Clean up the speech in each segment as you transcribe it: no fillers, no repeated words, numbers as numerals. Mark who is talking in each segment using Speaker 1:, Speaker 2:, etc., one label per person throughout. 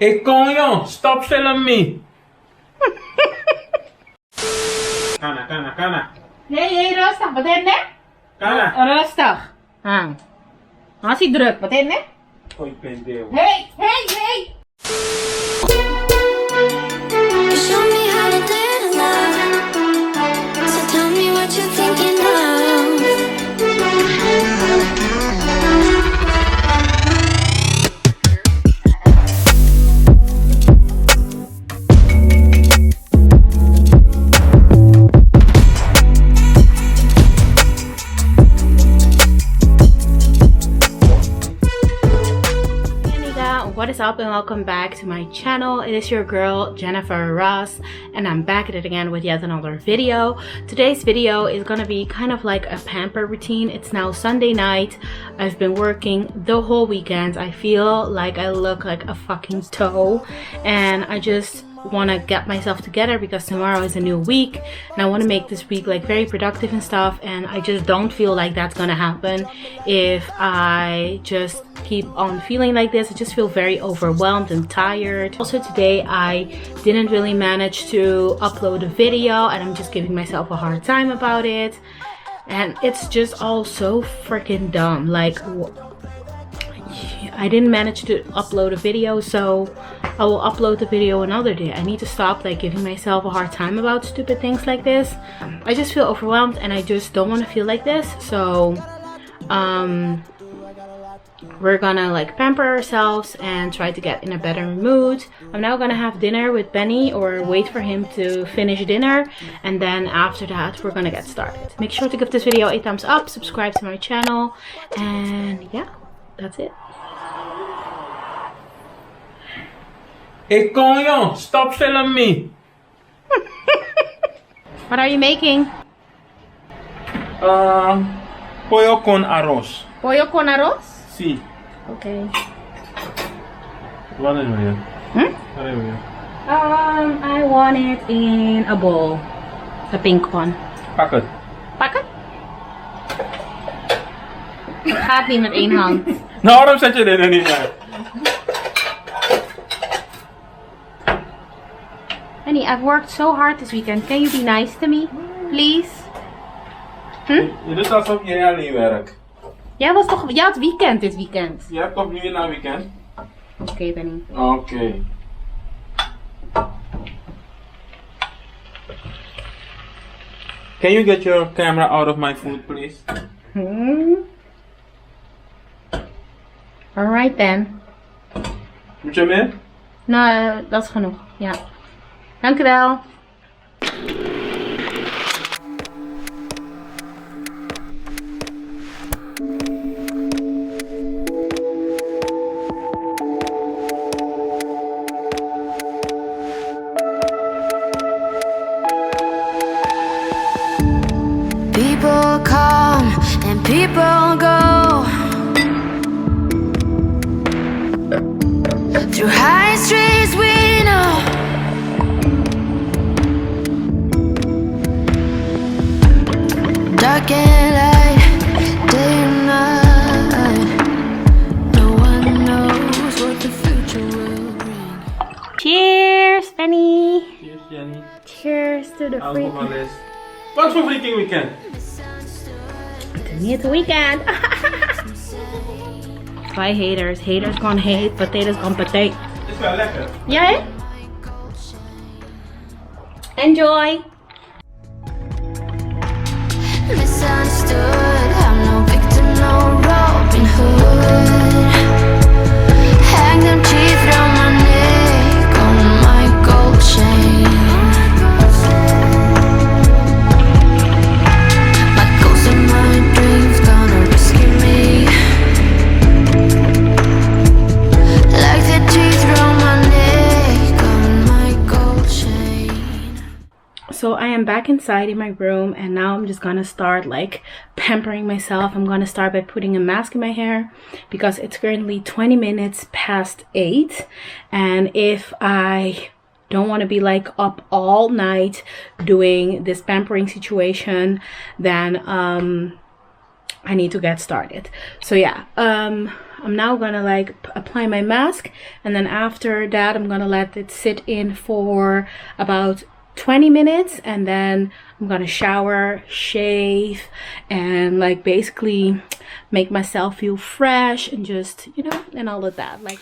Speaker 1: Hey, Konyo, stop selling me. Kana.
Speaker 2: Hey, rustig. Wat is het?
Speaker 1: Kana.
Speaker 2: Rustig. Als hij druk, wat is het?
Speaker 1: Oh, ik ben deel.
Speaker 2: Hey!
Speaker 3: You show me how to live love. So tell me what you're thinking of.
Speaker 2: What is up and welcome back to my channel. It is your girl Jennyfer Ross and I'm back at it again with yet another video. Today's video is gonna be kind of like a pamper routine. It's now Sunday night. I've been working the whole weekend. I feel like I look like a fucking toe and I just want to get myself together because tomorrow is a new week and I want to make this week like very productive and stuff, and I just don't feel like that's gonna happen if I just keep on feeling like this. I just feel very overwhelmed and tired. Also today I didn't really manage to upload a video and I'm just giving myself a hard time about it, and it's just all so freaking dumb. Like, I didn't manage to upload a video, so I will upload the video another day. I need to stop like giving myself a hard time about stupid things like this. I just feel overwhelmed and I just don't want to feel like this. So we're gonna like pamper ourselves and try to get in a better mood. I'm now gonna have dinner with Benny, or wait for him to finish dinner, and then after that we're gonna get started. Make sure to give this video a thumbs up, subscribe to my channel, and yeah, that's it.
Speaker 1: Hey, Konyo, stop selling me.
Speaker 2: What are you making?
Speaker 1: Pollo con arroz.
Speaker 2: Pollo con arroz?
Speaker 1: Sí.
Speaker 2: Okay.
Speaker 1: Wat is het weer? Wat is het weer?
Speaker 2: I want it in a bowl. The pink one.
Speaker 1: Pak het.
Speaker 2: Pak het? Het gaat niet met één hand.
Speaker 1: Nou, waarom zet je dit er niet bij?
Speaker 2: Honey, I've worked so hard this weekend. Can you be nice to me, please?
Speaker 1: Je doet alsof jij alleen werkt.
Speaker 2: Jij had weekend dit weekend.
Speaker 1: Je hebt toch nu naar weekend?
Speaker 2: Oké, Benny.
Speaker 1: Oké. Can you get your camera out of my food, please?
Speaker 2: Alright then.
Speaker 1: Moet je meer?
Speaker 2: Nou, dat is genoeg. Ja. Dank u wel.
Speaker 3: People come and people go through high streets we know. Dark and light, day and night. No one knows what the future will bring.
Speaker 2: Cheers, Benny.
Speaker 1: Cheers, Jenny.
Speaker 2: Cheers to the freaking...
Speaker 1: Alcoholist. Wat voor freaking weekend?
Speaker 2: Niet weekend. Bye haters. Haters gonna hate, potatoes gonna potato.
Speaker 1: Is wel lekker.
Speaker 2: Ja, hè? Enjoy.
Speaker 3: Misunderstood, I'm no victim, no Robin Hood. Hang them teeth round my neck on my gold chain. My ghost in my dreams gonna rescue me. Like the teeth round my neck on my gold chain.
Speaker 2: So I am back inside in my room and now I'm just gonna start like pampering myself. I'm gonna start by putting a mask in my hair because it's currently 20 minutes past 8, and if I don't want to be like up all night doing this pampering situation, then I need to get started. So yeah, I'm now gonna like apply my mask, and then after that I'm gonna let it sit in for about 20 minutes, and then I'm gonna shower, shave, and like basically make myself feel fresh and just, you know, and all of that. Like,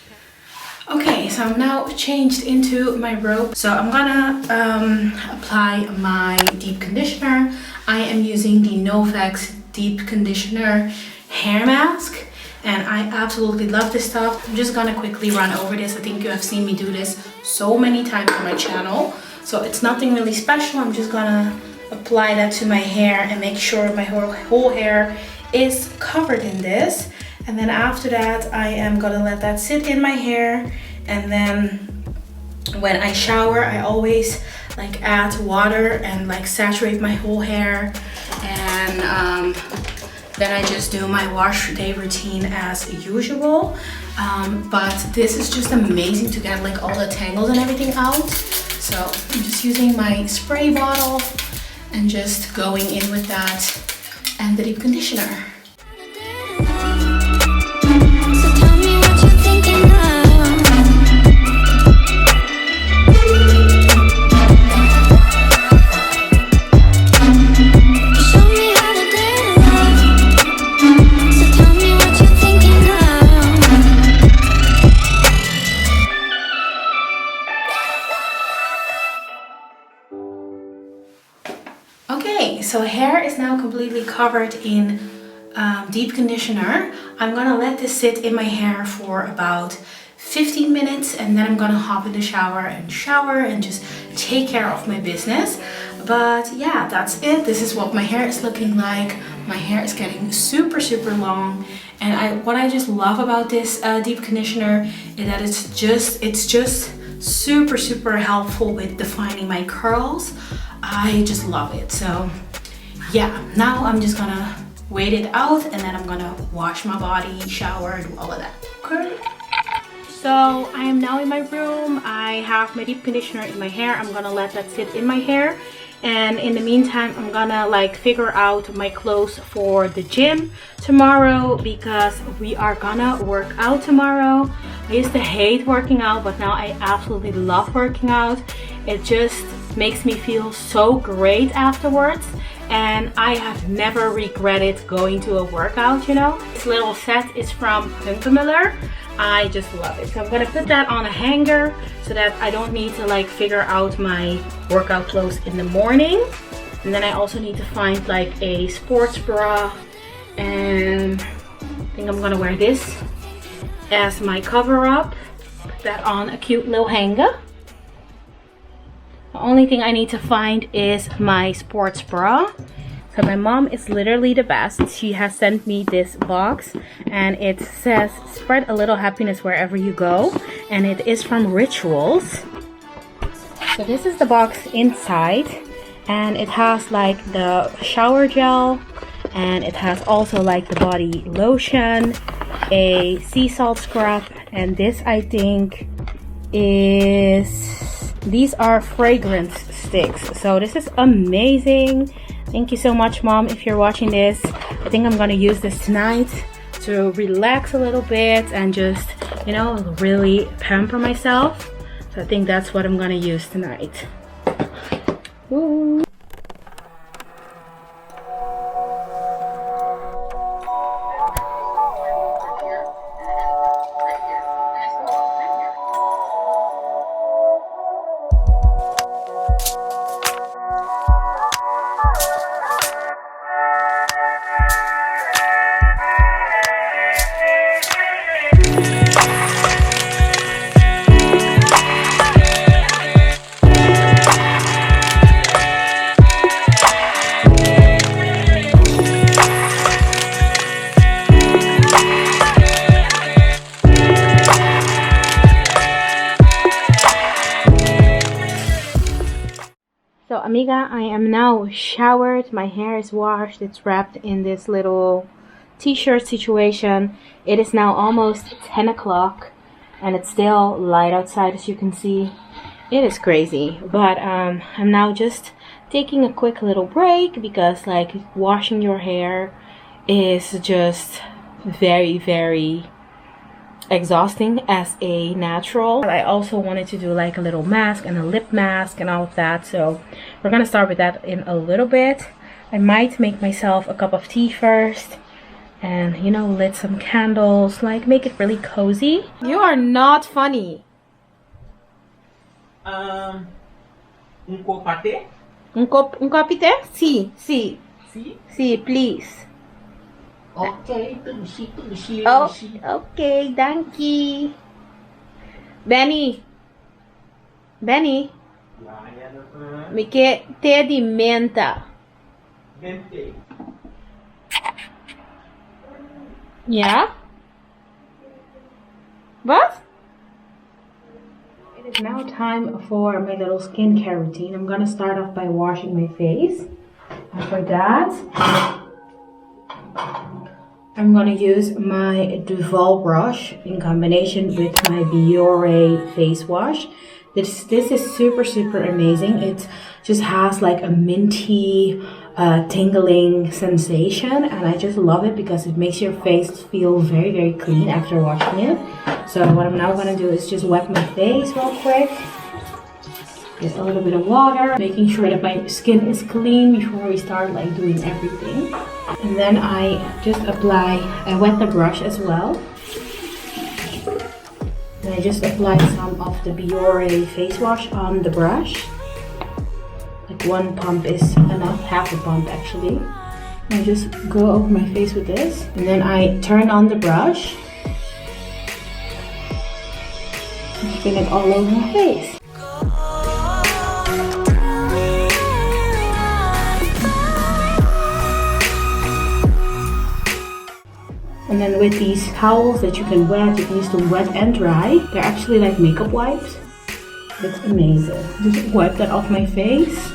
Speaker 2: okay, so I'm now changed into my robe. So I'm gonna apply my deep conditioner. I am using the Novex deep conditioner hair mask, and I absolutely love this stuff. I'm just gonna quickly run over this. I think you have seen me do this so many times on my channel, so it's nothing really special. I'm just gonna apply that to my hair and make sure my whole hair is covered in this. And then after that I am gonna let that sit in my hair, and then when I shower I always like add water and like saturate my whole hair, and then I just do my wash day routine as usual. But this is just amazing to get like all the tangles and everything out. So I'm just using my spray bottle and just going in with that and the deep conditioner.
Speaker 3: So tell me what you're thinking now. Show me how to do love. So tell me what you're thinking now.
Speaker 2: Okay, so hair is now completely covered in deep conditioner. I'm gonna let this sit in my hair for about 15 minutes, and then I'm gonna hop in the shower and just take care of my business. But yeah, that's it. This is what my hair is looking like. My hair is getting super long, and what I just love about this deep conditioner is that it's just super helpful with defining my curls. I just love it. So yeah, now I'm just gonna wait it out, and then I'm gonna wash my body, shower, do all of that. Okay. So I am now in my room. I have my deep conditioner in my hair. I'm gonna let that sit in my hair, and in the meantime I'm gonna like figure out my clothes for the gym tomorrow, because we are gonna work out tomorrow. I used to hate working out, but now I absolutely love working out. It just makes me feel so great afterwards, and I have never regretted going to a workout, you know. This little set is from Miller. I just love it. So I'm gonna put that on a hanger so that I don't need to like figure out my workout clothes in the morning. And then I also need to find like a sports bra, and I think I'm gonna wear this as my cover up. Put that on a cute little hanger. The only thing I need to find is my sports bra. So my mom is literally the best. She has sent me this box, and it says spread a little happiness wherever you go, and it is from Rituals. So this is the box inside, and it has like the shower gel, and it has also like the body lotion, a sea salt scrub, and this I think is, these are fragrance sticks. So this is amazing. Thank you so much, Mom, if you're watching this. I think I'm gonna use this tonight to relax a little bit and just, you know, really pamper myself. So I think that's what I'm gonna use tonight. Woo. So amiga, I am now showered, my hair is washed, it's wrapped in this little t-shirt situation. It is now almost 10 o'clock and it's still light outside, as you can see. It is crazy, but I'm now just taking a quick little break because like washing your hair is just very exhausting as a natural. I also wanted to do like a little mask and a lip mask and all of that, so we're gonna start with that in a little bit. I might make myself a cup of tea first and, you know, lit some candles, like make it really cozy. You are not funny.
Speaker 1: Un copate?
Speaker 2: Un copite? Si, si.
Speaker 1: Si?
Speaker 2: Si, please.
Speaker 1: Okay,
Speaker 2: Oh, okay, thank you. Benny. Benny. Me quer té de menta.
Speaker 1: Vente.
Speaker 2: Yeah? What? It is now time for my little skincare routine. I'm gonna start off by washing my face. And for that, I'm gonna use my Duval brush in combination with my Biore face wash. This is super amazing. It just has like a minty tingling sensation, and I just love it because it makes your face feel very clean after washing it. So what I'm now gonna do is just wet my face real quick. Just a little bit of water, making sure that my skin is clean before we start like doing everything. And then I just I wet the brush as well. And I just apply some of the Biore face wash on the brush. Like one pump is enough, half a pump actually. I just go over my face with this. And then I turn on the brush. And spin it all over my face. And then with these towels that you can wet, you can use them wet and dry. They're actually like makeup wipes. It's amazing. Just wipe that off my face.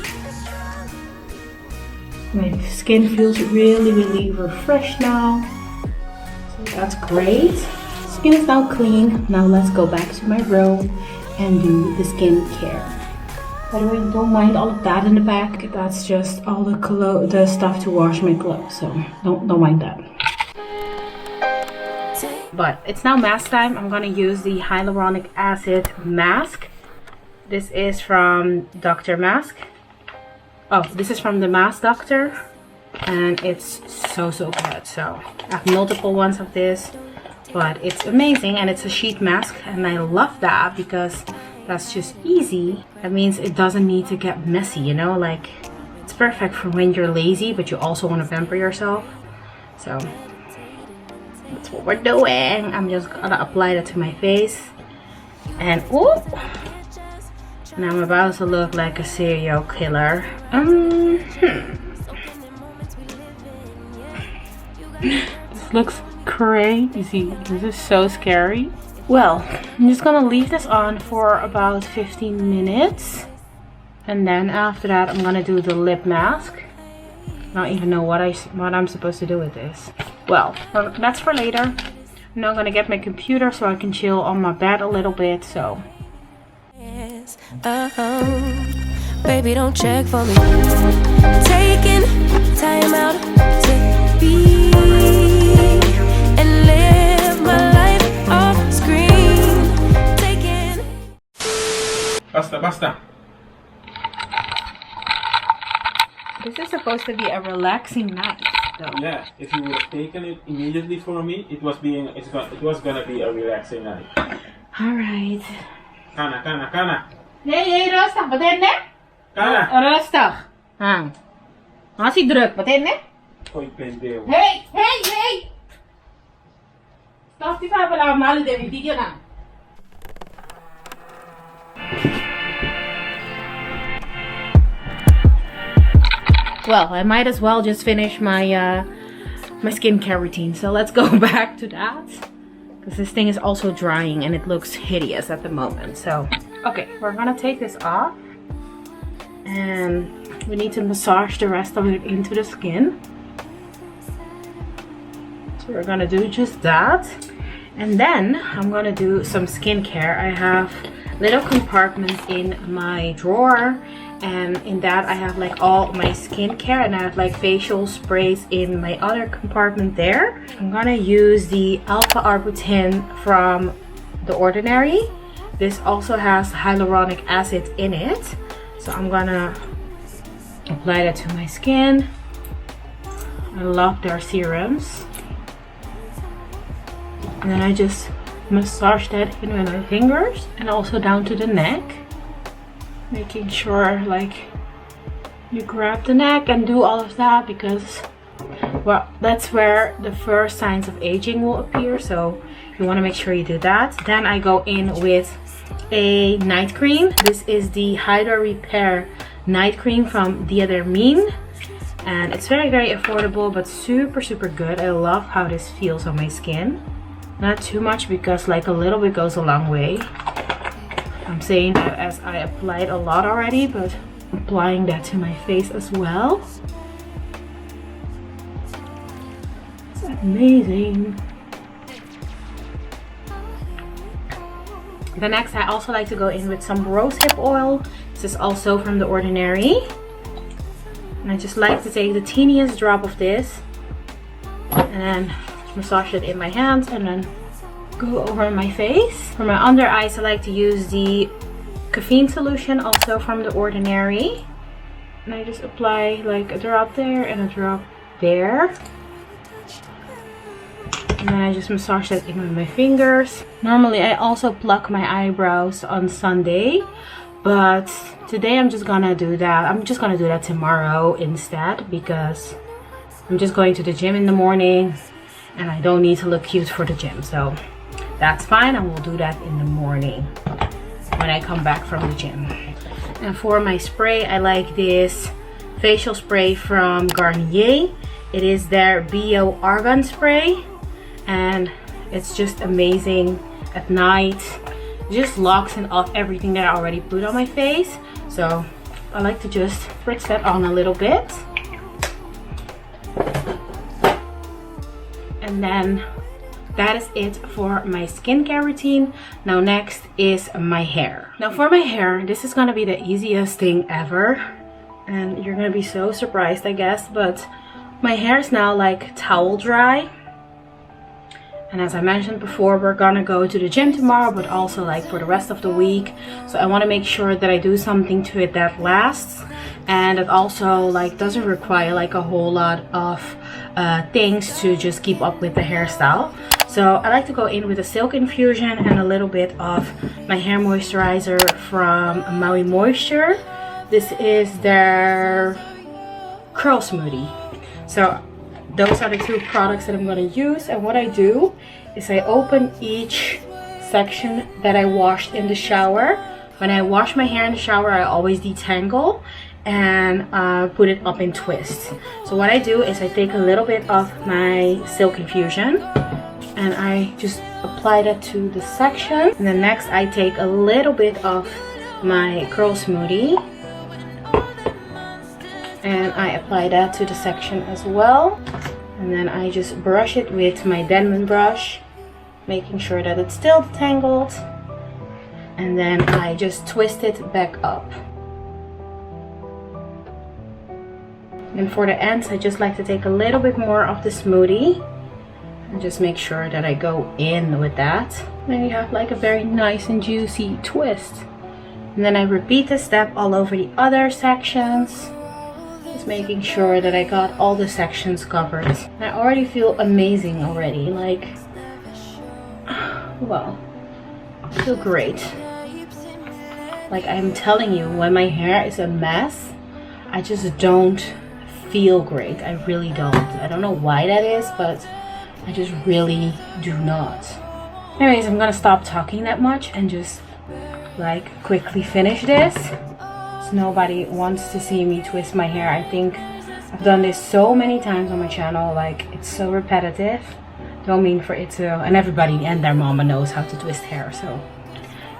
Speaker 2: My skin feels really refreshed now. So that's great. Skin is now clean. Now let's go back to my room and do the skincare. By the way, don't mind all of that in the back. That's just all the stuff to wash my clothes. So don't mind that. But it's now mask time. I'm gonna use the hyaluronic acid mask. This is from Dr. Mask. Oh, this is from the Mask Doctor, and it's so good. So I have multiple ones of this, but it's amazing, and it's a sheet mask, and I love that because that's just easy. That means it doesn't need to get messy, you know, like it's perfect for when you're lazy but you also want to pamper yourself. So that's what we're doing. I'm just gonna apply that to my face, and ooh, and I'm about to look like a serial killer. This looks crazy. This is so scary. Well, I'm just gonna leave this on for about 15 minutes, and then after that I'm gonna do the lip mask. I don't even know what I'm supposed to do with this. Well, that's for later. I'm now gonna get my computer so I can chill on my bed a little bit. So
Speaker 3: baby, don't check for me. Taking time out to be and live my life off screen.
Speaker 1: Basta.
Speaker 2: this is supposed to be a relaxing night, though.
Speaker 1: Yeah, if you would have taken it immediately for me, it was gonna be a relaxing night.
Speaker 2: All right.
Speaker 1: Kana.
Speaker 2: Nee, rustig. Wat is het?
Speaker 1: Kana.
Speaker 2: Rustig. Als hij druk, wat is het?
Speaker 1: Oy, pendejo.
Speaker 2: Hey! Stop die papa malo de video na. Well, I might as well just finish my my skincare routine. So let's go back to that, because this thing is also drying and it looks hideous at the moment. So okay, we're gonna take this off, and we need to massage the rest of it into the skin. So we're gonna do just that, and then I'm gonna do some skincare. I have little compartments in my drawer, and in that I have like all my skincare, and I have like facial sprays in my other compartment there. I'm gonna use the alpha arbutin from The Ordinary. This also has hyaluronic acid in it, so I'm gonna apply that to my skin. I love their serums. And then I just massage that in with my fingers and also down to the neck, making sure like you grab the neck and do all of that, because well, that's where the first signs of aging will appear, so you want to make sure you do that. Then I go in with a night cream. This is the Hydra Repair night cream from Diadermine, and it's very affordable but super good. I love how this feels on my skin. Not too much, because like a little bit goes a long way. I'm saying that as I applied a lot already, but applying that to my face as well. It's amazing. The next, I also like to go in with some rosehip oil. This is also from The Ordinary. And I just like to take the teeniest drop of this and then massage it in my hands and then go over my face. For my under eyes, I like to use the caffeine solution, also from The Ordinary. And I just apply like a drop there and a drop there. And then I just massage that in with my fingers. Normally I also pluck my eyebrows on Sunday, but today I'm just gonna do that. I'm just gonna do that tomorrow instead, because I'm just going to the gym in the morning and I don't need to look cute for the gym. So that's fine, and we'll do that in the morning when I come back from the gym. And for my spray, I like this facial spray from Garnier. It is their Bio Argan spray, and it's just amazing at night. It just locks in off everything that I already put on my face. So I like to just spritz that on a little bit. And then that is it for my skincare routine. Now next is my hair. Now for my hair, this is gonna be the easiest thing ever, and you're gonna be so surprised, I guess, but my hair is now like towel dry. And as I mentioned before, we're gonna go to the gym tomorrow, but also like for the rest of the week. So I wanna make sure that I do something to it that lasts, and it also like doesn't require like a whole lot of things to just keep up with the hairstyle. So I like to go in with a silk infusion and a little bit of my hair moisturizer from Maui Moisture. This is their curl smoothie. So those are the two products that I'm going to use. And what I do is I open each section that I washed in the shower. When I wash my hair in the shower, I always detangle and put it up in twists. So what I do is I take a little bit of my silk infusion and I just apply that to the section. And then next I take a little bit of my curl smoothie and I apply that to the section as well. And then I just brush it with my Denman brush, making sure that it's still tangled. And then I just twist it back up. And for the ends, I just like to take a little bit more of the smoothie and just make sure that I go in with that. Then you have like a very nice and juicy twist. And then I repeat this step all over the other sections, just making sure that I got all the sections covered. I already feel amazing already, like, well, I feel great. Like I'm telling you, when my hair is a mess, I just don't feel great. I really don't. I don't know why that is, but I just really do not. Anyways, I'm gonna stop talking that much and just like quickly finish this. So nobody wants to see me twist my hair. I think I've done this so many times on my channel, like it's so repetitive. Don't mean for it to, and everybody and their mama knows how to twist hair. So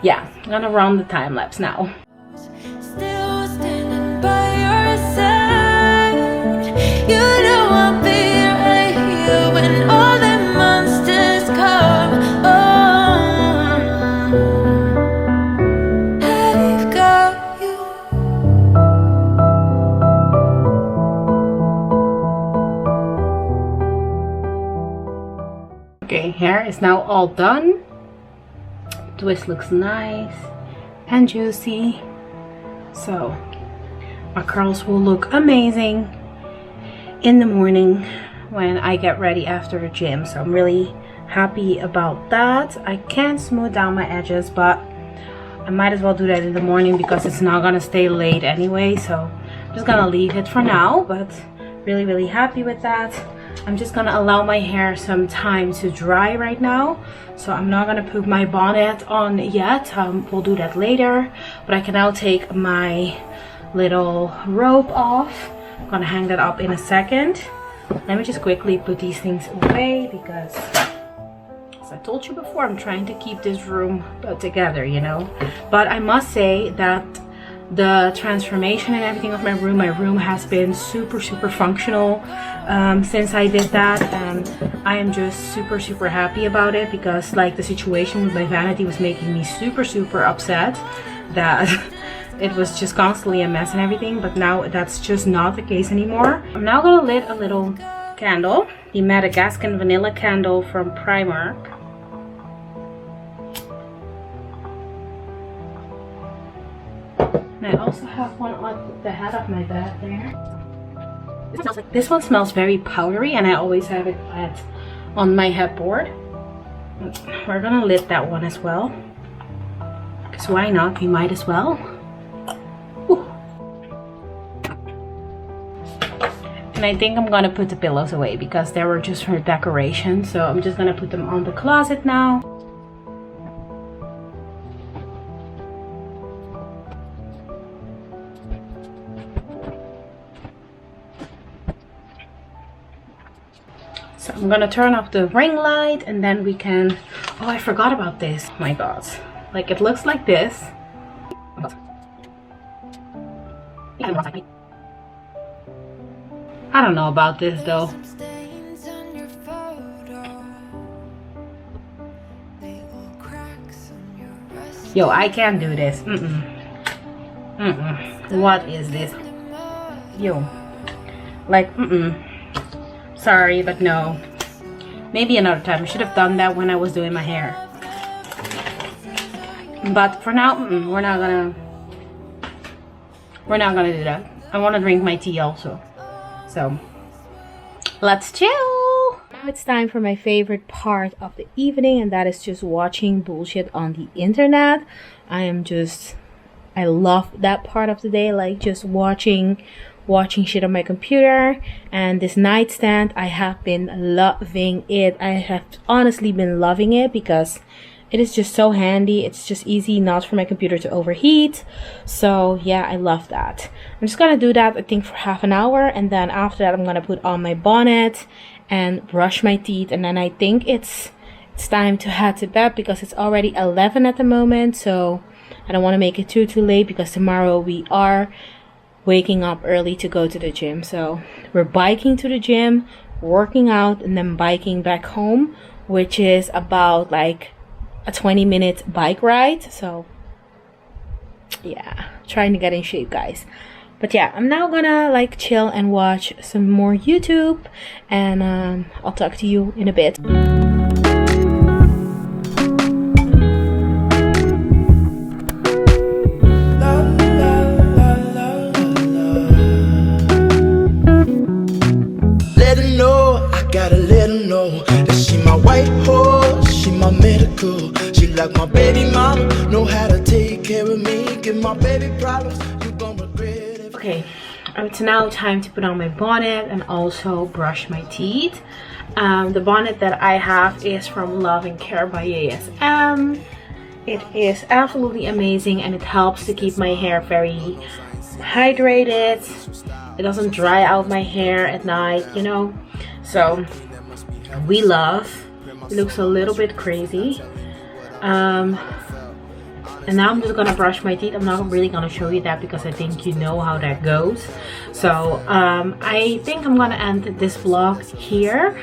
Speaker 2: yeah, I'm gonna run the time lapse now.
Speaker 3: Still standing by your side. You know I'll be right here when all the monsters come. Oh, I've got you.
Speaker 2: hair is now all done. Twist looks nice and juicy, so my curls will look amazing in the morning when I get ready after the gym. So I'm really happy about that. I can smooth down my edges, but I might as well do that in the morning because it's not gonna stay late anyway, so I'm just gonna leave it for now. But really happy with that. I'm just gonna allow my hair some time to dry right now, so I'm not gonna put my bonnet on yet. We'll do that later, but I can now take my little robe off. I'm gonna hang that up in a second. Let me just quickly put these things away because, as I told you before, I'm trying to keep this room together, you know. But I must say that the transformation and everything of my room has been super functional since I did that, and I am just super happy about it because like the situation with my vanity was making me super upset that it was just constantly a mess and everything, but now that's just not the case anymore. I'm now gonna lit a little candle, the Madagascar vanilla candle from Primark. And I also have one on the head of my bed there. This one smells very powdery, and I always have it on my headboard. We're gonna lit that one as well, because why not? We might as well. Ooh. And I think I'm gonna put the pillows away because they were just for decoration, so I'm just gonna put them on the closet now. So I'm gonna turn off the ring light and then we can, oh, I forgot about this. Oh my god, like it looks like this. I don't know about this though. Yo, I can't do this. What is this? Yo, like sorry, but no. Maybe another time. I should have done that when I was doing my hair. But for now, we're not gonna do that. I want to drink my tea also. So let's chill. Now it's time for my favorite part of the evening, and that is just watching bullshit on the internet. I love that part of the day, like just watching shit on my computer. And this nightstand, I have been loving it. I have honestly been loving it because it is just so handy. It's just easy not for my computer to overheat. So yeah, I love that. I'm just gonna do that, I think, for half an hour, and then after that I'm gonna put on my bonnet and brush my teeth, and then I think it's time to head to bed because it's already 11 at the moment. So I don't want to make it too late because tomorrow we are waking up early to go to the gym. So we're biking to the gym, working out, and then biking back home, which is about like a 20-minute bike ride. So yeah, trying to get in shape, guys. But yeah, I'm now gonna like chill and watch some more YouTube, and I'll talk to you in a bit.
Speaker 4: She like my baby mama, know how to take care of me, give my baby problems, you gon' regret it.
Speaker 2: Okay, it's now time to put on my bonnet and also brush my teeth. The bonnet that I have is from Love and Care by ASM. It is absolutely amazing, and it helps to keep my hair very hydrated. It doesn't dry out my hair at night, you know. So we love. It looks a little bit crazy. And now I'm just gonna brush my teeth. I'm not really gonna show you that because I think you know how that goes. So I think I'm gonna end this vlog here.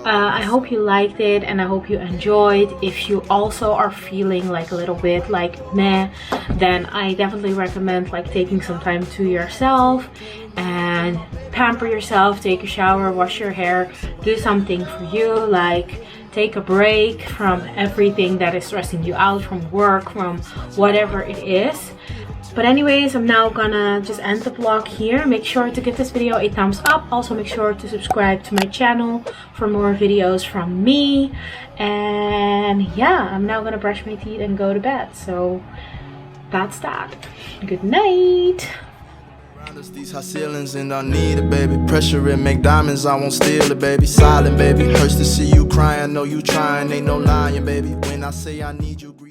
Speaker 2: I hope you liked it and I hope you enjoyed. If you also are feeling like a little bit like meh, then I definitely recommend like taking some time to yourself and pamper yourself, take a shower, wash your hair, do something for you, like take a break from everything that is stressing you out, from work, from whatever it is. But anyways, I'm now gonna just end the vlog here. Make sure to give this video a thumbs up. Also make sure to subscribe to my channel for more videos from me. And yeah, I'm now gonna brush my teeth and go to bed. So that's that. Good night.
Speaker 4: These high ceilings and I need it, baby. Pressure it, make diamonds, I won't steal it, baby. Silent, baby. Hurts to see you crying, know you trying, ain't no lying, baby. When I say I need you.